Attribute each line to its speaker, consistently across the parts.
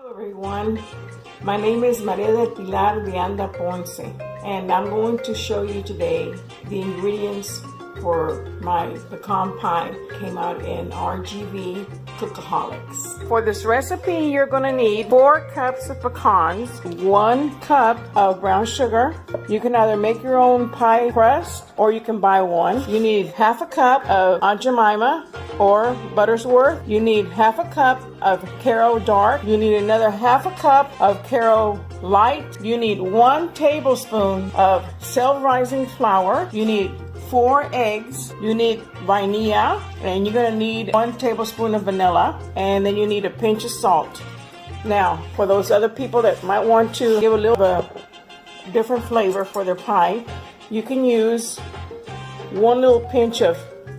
Speaker 1: Hello everyone, my name is Maria de Pilar de Anda Ponce, and I'm going to show you today the ingredients for my pecan pie. Came out in RGV Cookaholics. For this recipe, you're going to need 4 cups of pecans, 1 cup of brown sugar. You can either make your own pie crust or you can buy one. You need half a cup of Aunt Jemima or Buttersworth. You need half a cup of Caro Dark. You need another half a cup of Caro Light. You need 1 tablespoon of self-rising flour. You need 4 eggs. You need vanilla, and you're gonna need 1 tablespoon of vanilla, and then you need a pinch of salt. Now, for those other people that might want to give a little bit of different flavor for their pie, you can use 1 little pinch of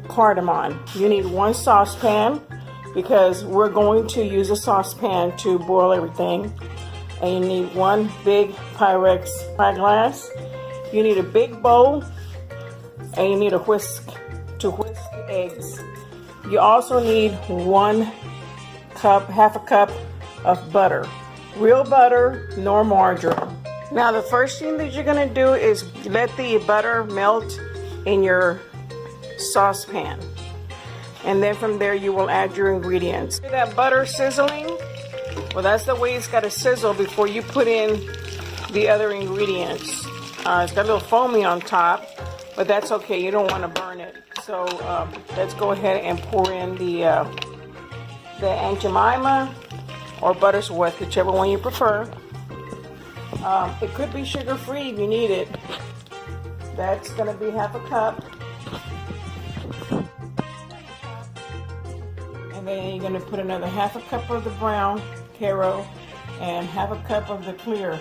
Speaker 1: cardamom. You need 1 saucepan because we're going to use a saucepan to boil everything. And you need 1 big Pyrex pie glass. You need a big bowl, and you need a whisk to whisk the eggs. You also need 1 cup, half a cup of butter. Real butter, nor margarine. Now the first thing that you're gonna do is let the butter melt in your saucepan. And then from there you will add your ingredients. See that butter sizzling? Well, that's the way it's gotta sizzle before you put in the other ingredients. It's got a little foamy on top, but that's okay, you don't want to burn it. So let's go ahead and pour in the Aunt Jemima or Buttersworth, whichever one you prefer. It could be sugar-free if you need it. That's going to be half a cup. And then you're going to put another half a cup of the brown Caro and half a cup of the clear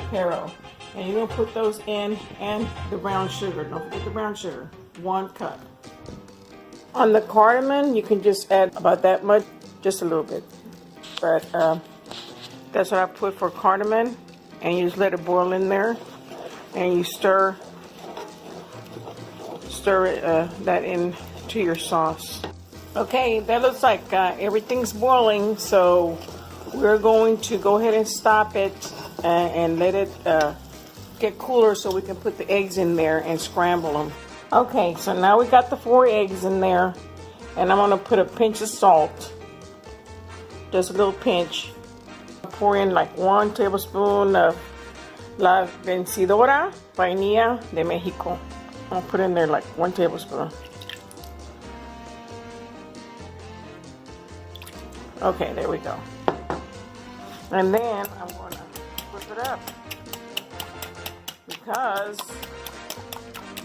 Speaker 1: Caro. And you're going to put those in, and the brown sugar. Don't forget the brown sugar. 1 cup. On the cardamom, you can just add about that much, just a little bit. But that's what I put for cardamom. And you just let it boil in there. And you stir that into your sauce. Okay, that looks like everything's boiling. So we're going to go ahead and stop it and let it get cooler so we can put the eggs in there and scramble them. Okay, so now we got the 4 eggs in there, and I'm going to put a pinch of salt, just a little pinch. Pour in like 1 tablespoon of La Vencedora Vainilla de Mexico. I'll put in there like 1 tablespoon. Okay, there we go. And then I'm going to flip it up, because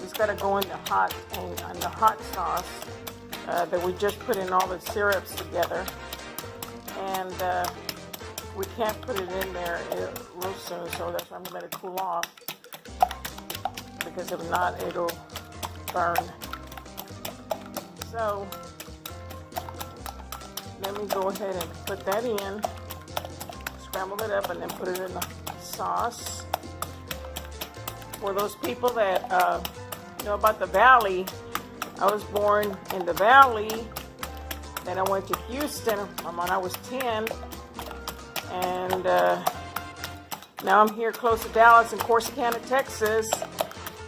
Speaker 1: it's got to go in the hot sauce that we just put in all the syrups together, and we can't put it in there real soon, so that's why I'm gonna let it cool off, because if not it'll burn. So let me go ahead and put that in, scramble it up, and then put it in the sauce. For those people that know about the Valley, I was born in the Valley, then I went to Houston when I was 10, and now I'm here close to Dallas in Corsicana, Texas,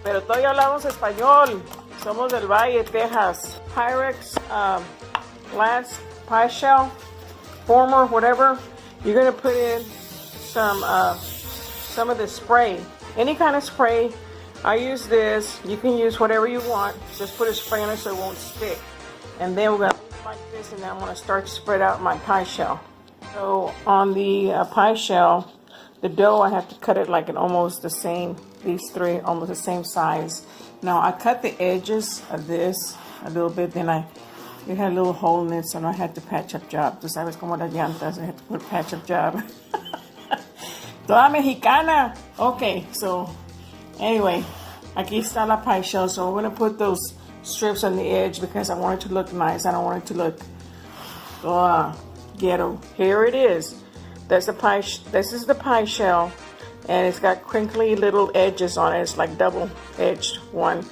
Speaker 1: pero todavía hablamos español. Somos del Valle, Texas. Pyrex glass pie shell, former, whatever. You're gonna put in some of the spray. Any kind of spray. I use this. You can use whatever you want. Just put a spray on it so it won't stick. And then we're going to like this, and then I'm going to start to spread out my pie shell. So on the pie shell, the dough, I have to cut it like in almost the same, these 3, almost the same size. Now I cut the edges of this a little bit, then it had a little hole in it, so I had to patch-up job. Tú sabes como las llantas, I had to put a patch-up job. Toda mexicana. Okay, so anyway, aquí está la pie shell. So we're going to put those strips on the edge because I want it to look nice. I don't want it to look ghetto. Here it is. That's the pie. This is the pie shell, and it's got crinkly little edges on it. It's like double-edged one.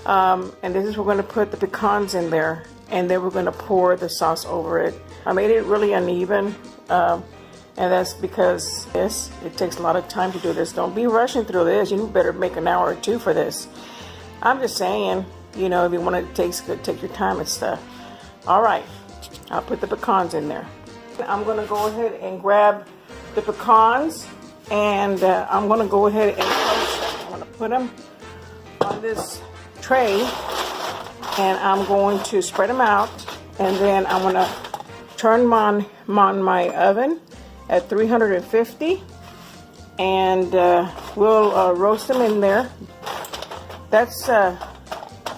Speaker 1: And this is, we're going to put the pecans in there, and then we're going to pour the sauce over it. I made it really uneven. And that's because it takes a lot of time to do this. Don't be rushing through this. You better make an hour or two for this. I'm just saying, you know, if you want to take your time and stuff. All right, I'll put the pecans in there. I'm going to go ahead and grab the pecans, and I'm going to go ahead and toast them. I'm going to put them on this tray, and I'm going to spread them out, and then I'm going to turn them on my oven at 350, and we'll roast them in there. That's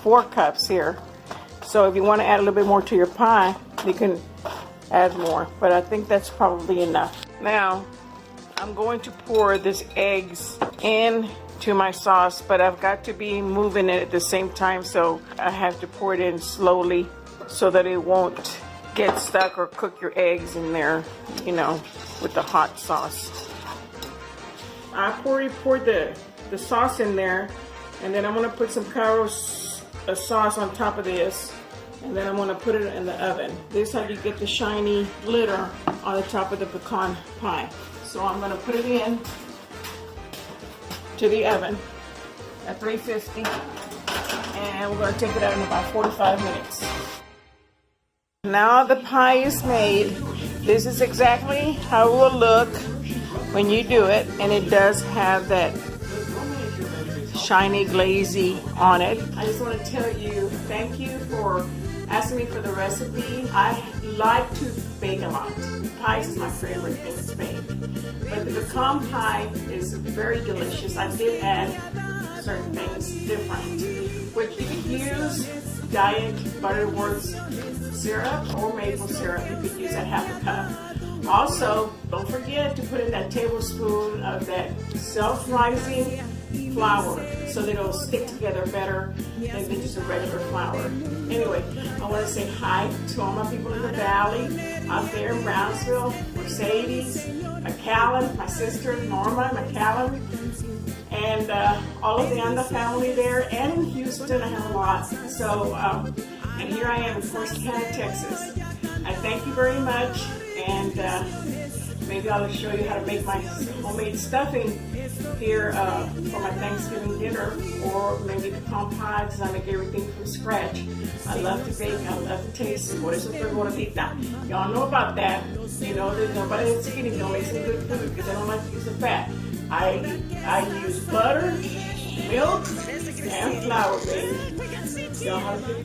Speaker 1: 4 cups here. So if you want to add a little bit more to your pie, you can add more, but I think that's probably enough. Now, I'm going to pour this eggs into my sauce, but I've got to be moving it at the same time, so I have to pour it in slowly so that it won't get stuck or cook your eggs in there, you know, with the hot sauce. I already poured the sauce in there, and then I'm going to put some sauce on top of this, and then I'm going to put it in the oven. This is how you get the shiny glitter on the top of the pecan pie. So I'm going to put it in to the oven at 350, and we're going to take it out in about 45 minutes. Now the pie is made. This is exactly how it will look when you do it, and it does have that shiny glazy on it. I just want to tell you thank you for asking me for the recipe. I like to bake a lot. Pies is my favorite thing to bake. But the pecan pie is very delicious. I did add certain things different, which you could use diet Butterworth syrup or maple syrup. You could use that half a cup. Also, don't forget to put in that tablespoon of that self-rising flour so that it'll stick together better than just a regular flour. Anyway, I want to say hi to all my people in the valley, out there in Brownsville, Mercedes, McAllen, my sister Norma McAllen, and all of the Anda family there, and in Houston I have a lot. So, and here I am in Corsicana, Texas. I thank you very much, and maybe I'll show you how to make my homemade stuffing here for my Thanksgiving dinner, or maybe pecan pie, because I make everything from scratch. I love to bake, I love to taste. What is it they're going to eat now? Y'all know about that. You know that nobody that's skinny don't make some good food because they don't like to use the fat. I use butter, milk, and flour, baby. Y'all have a good